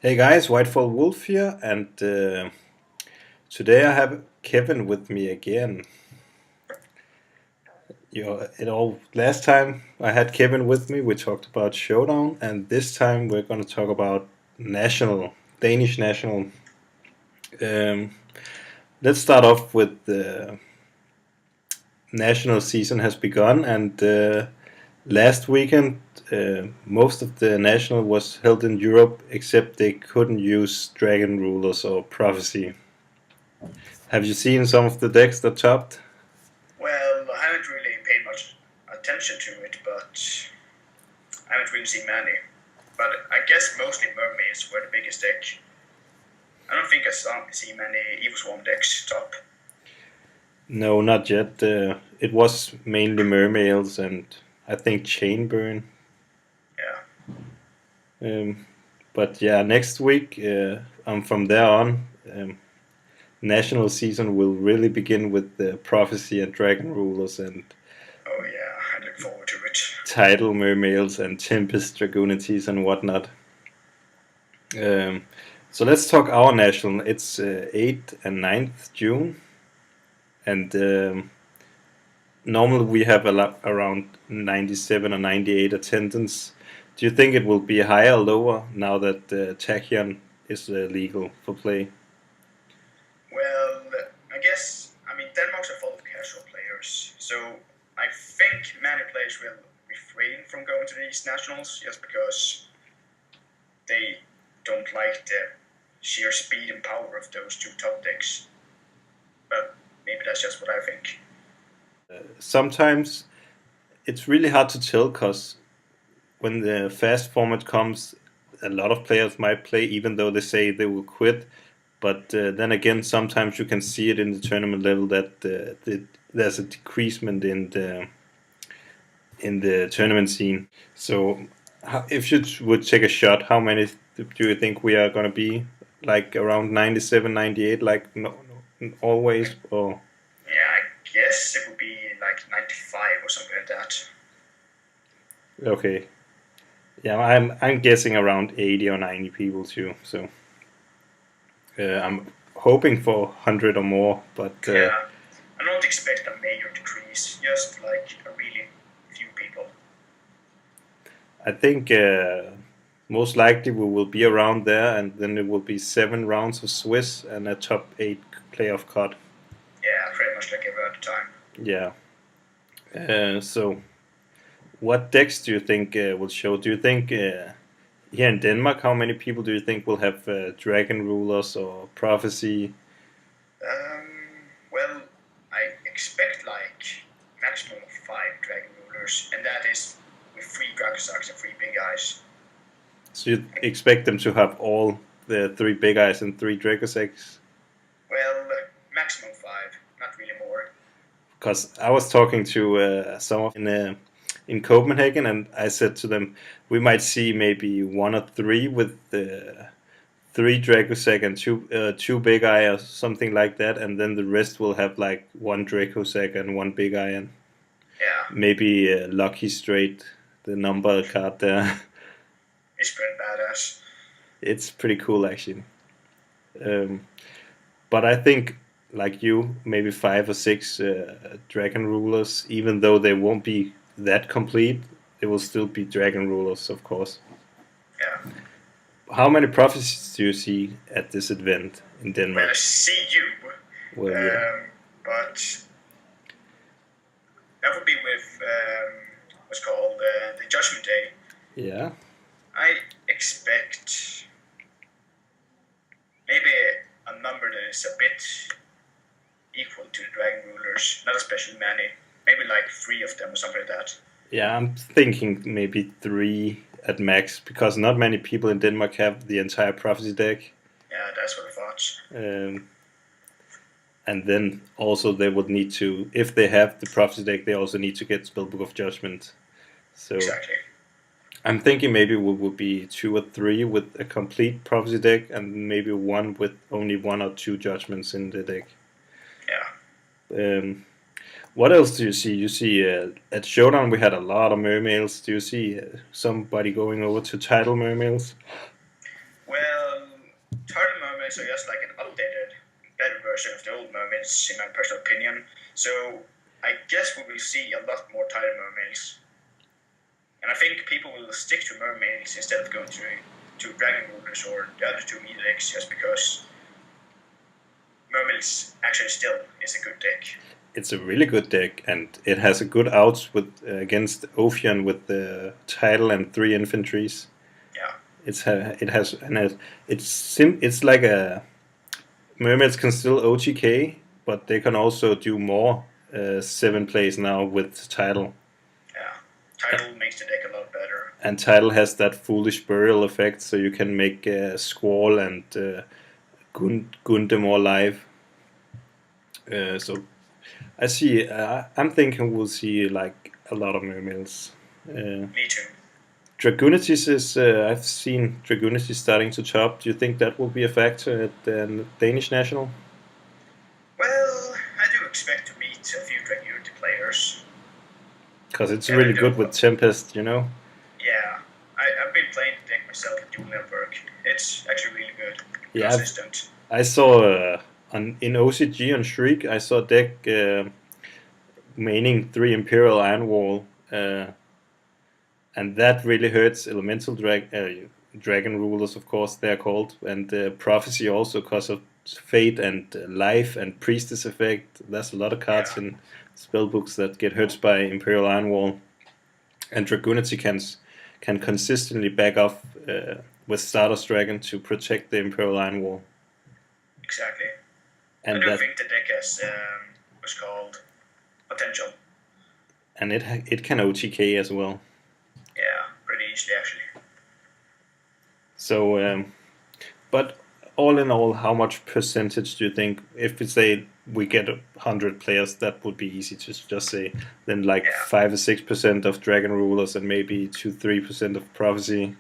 Hey guys, Whitefallwolf here, and today I have Kevin with me again. Last time I had Kevin with me, we talked about Showdown, and this time we're going to talk about National, Danish National. Um, let's start off with the national season has begun, and last weekend most of the national was held in Europe, except they couldn't use Dragon Rulers or Prophecy. Have you seen some of the decks that topped? Well, I haven't really paid much attention to it, but I haven't really seen many. But I guess mostly mermaids were the biggest deck. I don't think I see many Evil Swarm decks top. No, not yet. It was mainly Mermails and I think Chainburn. Yeah. But yeah, next week, from there on, national season will really begin with the Prophecy and Dragon Rulers and Oh yeah, I look forward to it. Tidal Mermails and Tempest Dragonities and whatnot. So let's talk our national. It's 8th and 9th June, and normally we have around 97 or 98 attendance. Do you think it will be higher or lower now that Tachyon is legal for play? Well, I mean, Denmark's are full of casual players, so I think many players will refrain from going to these nationals just because they don't like the sheer speed and power of those two top decks. But maybe that's just what I think. Sometimes it's really hard to tell because when the fast format comes, a lot of players might play even though they say they will quit. But then again, sometimes you can see it in the tournament level that there's a decreasement in the tournament scene. So, if you would take a shot, how many do you think we are going to be? Like around 97, 98, like always? Or Yeah, I guess it would be like 95 or something like that. okay. Yeah, I'm guessing around 80 or 90 people too. So I'm hoping for 100 or more, but Yeah, I don't expect a major decrease, just like a really few people. I think most likely we will be around there, and then it will be 7 rounds of Swiss and a top 8 playoff cut. Yeah, pretty much like every other time. Yeah. So, what decks do you think will show? Do you think here in Denmark, how many people do you think will have Dragon Rulers or Prophecy? Well, I expect like maximum of 5 Dragon Rulers, and that is with 3 Dracosaurs and 3 Big Eyes. So you expect them to have all the 3 Big Eyes and 3 Dracosacks? Well, maximum 5, not really more. Because I was talking to some of in Copenhagen, and I said to them, we might see maybe 1 or 3 with 3 Dracosac and two Big Eye or something like that, and then the rest will have like 1 Dracosac and 1 Big Eye, and Yeah, maybe Lucky Straight, the number card there. it's pretty badass. It's pretty cool actually. Um, but I think, like you, maybe 5 or 6 dragon rulers, even though they won't be that complete, they will still be dragon rulers, of course. Yeah. How many prophecies do you see at this event in Well, I Denmark? see you, Well, yeah. but that would be with what's called the Judgment Day. Yeah. I expect maybe a number that is a bit equal to the Dragon Rulers, not especially many. Maybe like 3 of them or something like that. Yeah, I'm thinking maybe 3 at max, because not many people in Denmark have the entire prophecy deck. Yeah, that's what I thought. Um, and then also they would need to, if they have the prophecy deck, they also need to get Spellbook of Judgment. So Exactly. I'm thinking maybe we would be 2 or 3 with a complete prophecy deck, and maybe 1 with only 1 or 2 judgments in the deck. Yeah. What else do you see? You see at Showdown we had a lot of mermaids. Do you see somebody going over to Tidal mermaids? Well, mermaids are just like an updated, better version of the old mermaids, in my personal opinion. So I guess we will see a lot more title mermaids. And I think people will stick to mermaids instead of going to dragon rulers or the other two meter decks, just because mermaids actually still is a good deck. It's a really good deck, and it has a good outs with against Ophion with the title and 3 infantries. Yeah. It's like a mermaids can still OTK, but they can also do more 7 plays now with title. Yeah, title makes the deck a lot better. And title has that foolish burial effect, so you can make Squall and Gunde more live. So I see. I'm thinking we'll see like a lot of mermaids. Me too. Dragunities is. I've seen Dragunities starting to top. Do you think that will be a factor at the Danish National? Well, I do expect to meet a few Dragunity players. Because it's really good with Tempest, you know? Yeah, I've been playing the deck myself at Dual Network. It's actually really good. Yeah, consistent. I saw in OCG on Shriek, I saw a deck maining 3 Imperial Iron Wall, and that really hurts Elemental Dragon Rulers, of course, they're called, and Prophecy also because of Fate and Life and Priestess effect. There's a lot of cards in spellbooks that get hurt by Imperial Iron Wall, and Dragunity can consistently back off with Stardust Dragon to protect the Imperial Iron Wall. Exactly. And I do think the deck has what's called potential. And it can OTK as well. Yeah, pretty easily actually. So, but all in all, how much percentage do you think, if we say we get 100 players, that would be easy to just say, then like 5 or 6% of Dragon Rulers and maybe 2-3% of Prophecy?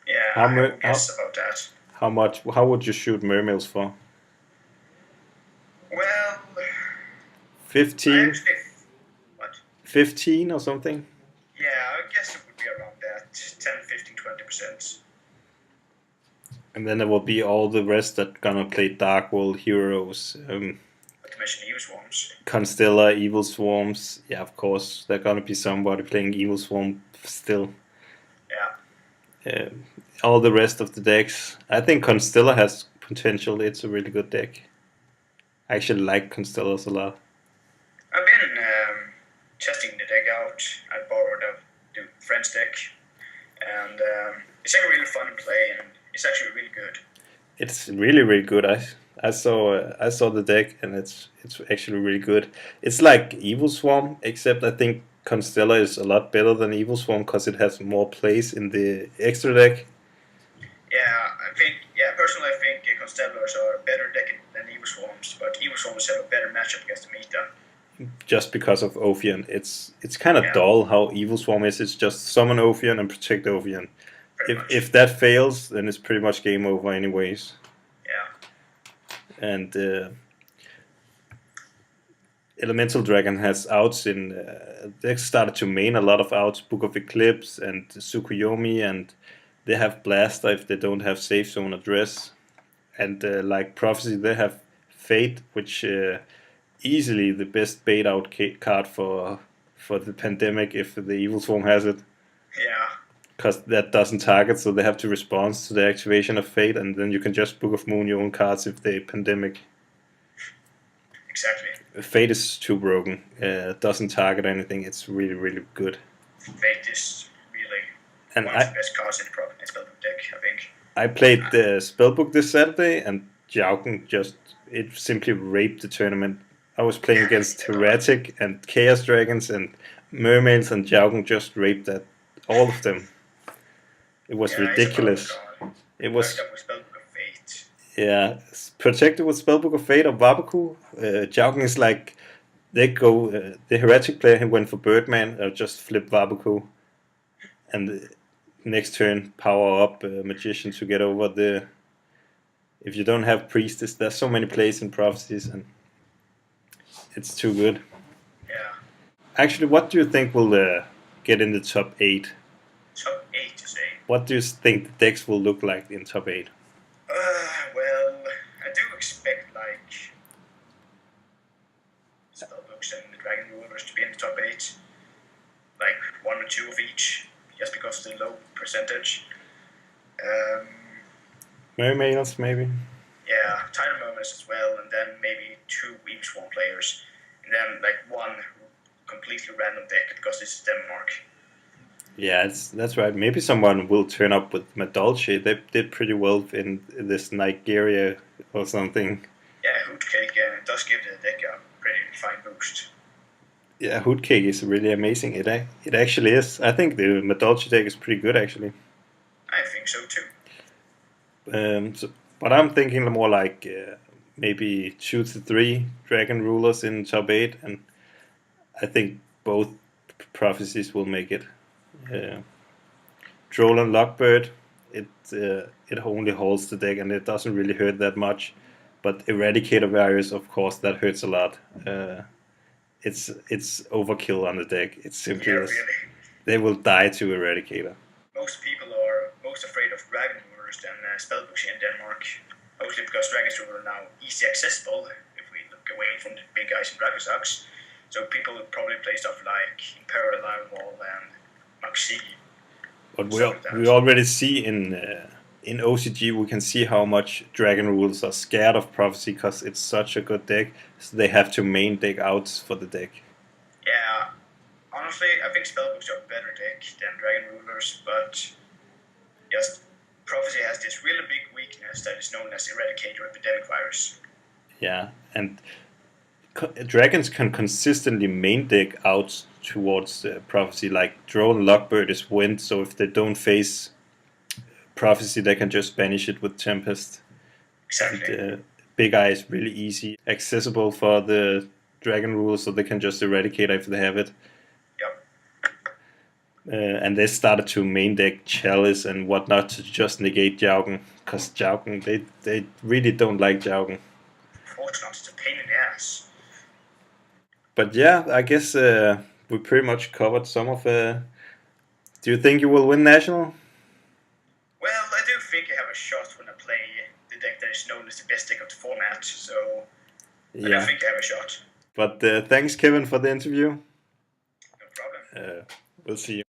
Yeah, I would guess about that. How would you shoot Mermaids for? Well, 15? What? 15 or something? Yeah, I guess it would be around that, 10, 15, 20%. And then there will be all the rest that gonna play Dark World heroes. Not to mention Evil Swarms. Constellar, Evil Swarms. Yeah, of course, there's gonna be somebody playing Evil Swarm still. Yeah. All the rest of the decks. I think Constellar has potential. It's a really good deck. I actually like Constellars a lot. I've been testing the deck out. I borrowed the friend's deck, and it's actually really fun to play, and it's actually really good. It's really good. I saw the deck, and it's actually really good. It's like Evil Swarm, except I think Constellar is a lot better than Evil Swarm because it has more plays in the extra deck. Personally I think Constellars are a better deck than Evil Swarms, but Evil Swarms have a better matchup against the meta. Just because of Ophion. It's kind of dull how Evil Swarm is. It's just summon Ophion and protect Ophion. If that fails, then it's pretty much game over anyways. Yeah. And Elemental Dragon has outs in... they started to main a lot of outs. Book of Eclipse and Tsukuyomi, and they have Blaster if they don't have Safe Zone address. And like Prophecy, they have Fate, which easily the best bait out card for the pandemic if the Evil Swarm has it. Yeah. Because that doesn't target, so they have to respond to the activation of Fate, and then you can just Book of Moon your own cards if they pandemic. Exactly. Fate is too broken. Doesn't target anything. It's really good. Fate is really one of the best cards in the Spellbook deck, I think. I played the Spellbook this Saturday, and Jaugen it simply raped the tournament. I was playing against Heretic and Chaos Dragons and Mermaids, and Jaugen just raped all of them. It was ridiculous. It was protected with Spellbook of Fate or Wabaku. Jaugen is like they go. The Heretic player who went for Birdman or just flip Wabaku, and next turn power up Magician to get over the. If you don't have Priestess, there's so many plays in Prophecies, and it's too good. Yeah. Actually, what do you think will get in the top 8? Top 8, you say? What do you think the decks will look like in top 8? Well, Spellbooks and the Dragon Rulers to be in the top 8. Like 1 or 2 of each, just because of the low percentage. Mermaiders, maybe. Yeah, Tidal Mermaids as well, and then maybe 2 Weave Swarm players. And then like 1 completely random deck because this is Denmark. Yeah, that's right. Maybe someone will turn up with Madolche. They did pretty well in this Nigeria or something. Yeah, Hootcake does give the deck a pretty fine boost. Yeah, Hootcake is really amazing. It actually is. I think the Madolche deck is pretty good actually. I think so too. But I'm thinking more like maybe 2 to 3 Dragon Rulers in top 8, and I think both prophecies will make it. Troll and Lockbird, it only holds the deck and it doesn't really hurt that much. But Eradicator Various, of course, that hurts a lot. It's overkill on the deck. It simply is. Really. They will die to Eradicator. Most people are most afraid of Dragon Rulers than Spellbooks in Denmark. Mostly because Dragon Rulers are now easy accessible if we look away from the big guys in Dragonstocks. So people would probably play stuff like Imperial Iron Wall and Maxi. But we already see in OCG, we can see how much Dragon Rulers are scared of Prophecy because it's such a good deck. So they have to main deck outs for the deck. Yeah, honestly, I think Spellbooks are a better deck than Dragon Rulers, but just Prophecy has this really big weakness that is known as Eradicator Epidemic Virus. Yeah, and dragons can consistently main deck out towards Prophecy. Like Drone Lockbird is wind, so if they don't face Prophecy, they can just banish it with Tempest. Exactly. And Big Eye is really easy, accessible for the Dragon Rule, so they can just eradicate if they have it. Yep. And they started to main deck Chalice and whatnot to just negate Jaugen, because Jaugen, they really don't like Jaugen. Fortunately, it's a pain in the ass. But yeah, I guess we pretty much covered some of. Do you think you will win National? Well, I do think I have a shot when I play the deck that is known as the best deck of the format, so I do think I have a shot. But thanks, Kevin, for the interview. No problem. We'll see you.